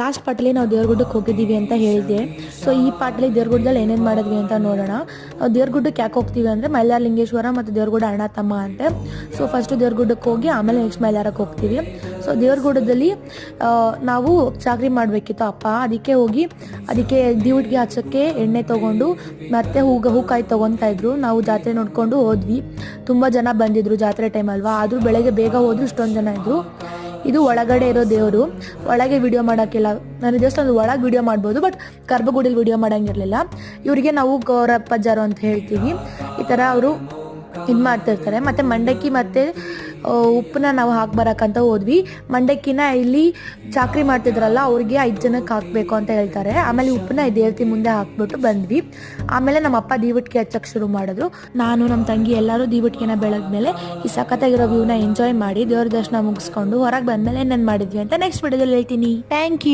Last ಪಾರ್ಟಲ್ಲಿ ನಾವು ದೇವ್ರಗುಡ್ಡಕ್ಕೆ ಹೋಗಿದ್ದೀವಿ ಅಂತ ಹೇಳಿದೆ. ಸೊ ಈ ಪಾರ್ಟಲ್ಲಿ ದೇವ್ರಗುಡ್ಡದಲ್ಲಿ ಏನೇನು ಮಾಡಿದ್ವಿ ಅಂತ ನೋಡೋಣ. ದೇವ್ರಗುಡ್ಡಕ್ಕೆ ಯಾಕೆ ಹೋಗ್ತೀವಿ ಅಂದರೆ ಮೈಲಾರಲಿಂಗೇಶ್ವರ ಮತ್ತು ದೇವ್ರಗುಡ್ಡ ಅಣ್ಣ ತಮ್ಮ ಅಂತೆ. ಸೊ ಫಸ್ಟು ದೇವ್ರಗುಡ್ಡಕ್ಕೆ ಹೋಗಿ ಆಮೇಲೆ ನೆಕ್ಸ್ಟ್ ಮೈಲಾರಕ್ಕೆ ಹೋಗ್ತೀವಿ. ಸೊ ದೇವ್ರಗುಡ್ಡದಲ್ಲಿ ನಾವು ಚಾಕ್ರಿ ಮಾಡಬೇಕಿತ್ತು ಅಪ್ಪ, ಅದಕ್ಕೆ ದೀವಟಿಗೆ ಹಚ್ಚೋಕ್ಕೆ ಎಣ್ಣೆ ತೊಗೊಂಡು ಮತ್ತೆ ಹೂಕಾಯಿ ತೊಗೊತಾ ಇದ್ರು. ನಾವು ಜಾತ್ರೆ ನೋಡ್ಕೊಂಡು ಹೋದ್ವಿ. ತುಂಬ ಜನ ಬಂದಿದ್ರು, ಜಾತ್ರೆ ಟೈಮ್ ಅಲ್ವಾ, ಆದರೂ ಬೆಳಗ್ಗೆ ಬೇಗ ಹೋದ್ರು ಇಷ್ಟೊಂದು ಜನ ಇದ್ರು. ಇದು ಒಳಗಡೆ ಇರೋ ದೇವರು, ಒಳಗೆ ವಿಡಿಯೋ ಮಾಡೋಕ್ಕಿಲ್ಲ. ನಾನು ಜಸ್ಟ್ ಒಂದು ಒಳಗೆ ವಿಡಿಯೋ ಮಾಡ್ಬೋದು, ಬಟ್ ಗರ್ಭಗುಡಿಲಿ ವಿಡಿಯೋ ಮಾಡೋಂಗಿರಲಿಲ್ಲ. ಇವರಿಗೆ ನಾವು ಗೌರಪ್ಪಜ್ಜಾರು ಅಂತ ಹೇಳ್ತೀವಿ. ಈ ಥರ ಅವರು ಇದು ಮಾಡ್ತಿರ್ತಾರೆ. ಮತ್ತು ಮಂಡಕ್ಕಿ ಮತ್ತು ಉಪ್ಪನ್ನ ನಾವು ಹಾಕ್ಬರಕ್ಕಂತ ಹೋದ್ವಿ. ಮಂಡಕ್ಕಿನ ಇಲ್ಲಿ ಚಾಕ್ರಿ ಮಾಡ್ತಿದ್ರಲ್ಲ ಅವ್ರಿಗೆ 5 ಜನಕ್ಕೆ ಹಾಕಬೇಕು ಅಂತ ಹೇಳ್ತಾರೆ. ಆಮೇಲೆ ಉಪ್ಪನ್ನ ದೇವತೆ ಮುಂದೆ ಹಾಕ್ಬಿಟ್ಟು ಬಂದ್ವಿ. ಆಮೇಲೆ ನಮ್ಮ ಅಪ್ಪ ದೀವಟಿಗೆ ಹಚ್ಚಕ್ಕೆ ಶುರು ಮಾಡಿದ್ರು. ನಾನು ನಮ್ಮ ತಂಗಿ ಎಲ್ಲರೂ ದೀವಟಿಗೆನ ಬೆಳಗ್ಮೇಲೆ ಈ ಸಖತ್ತಾಗಿರೋ ವ್ಯೂನ ಎಂಜಾಯ್ ಮಾಡಿ ದೇವ್ರ ದರ್ಶನ ಮುಗಿಸ್ಕೊಂಡು ಹೊರಗೆ ಬಂದಮೇಲೆ ಏನೇನು ಮಾಡಿದ್ವಿ ಅಂತ ನೆಕ್ಸ್ಟ್ ವಿಡಿಯೋದಲ್ಲಿ ಹೇಳ್ತೀನಿ. Thank you.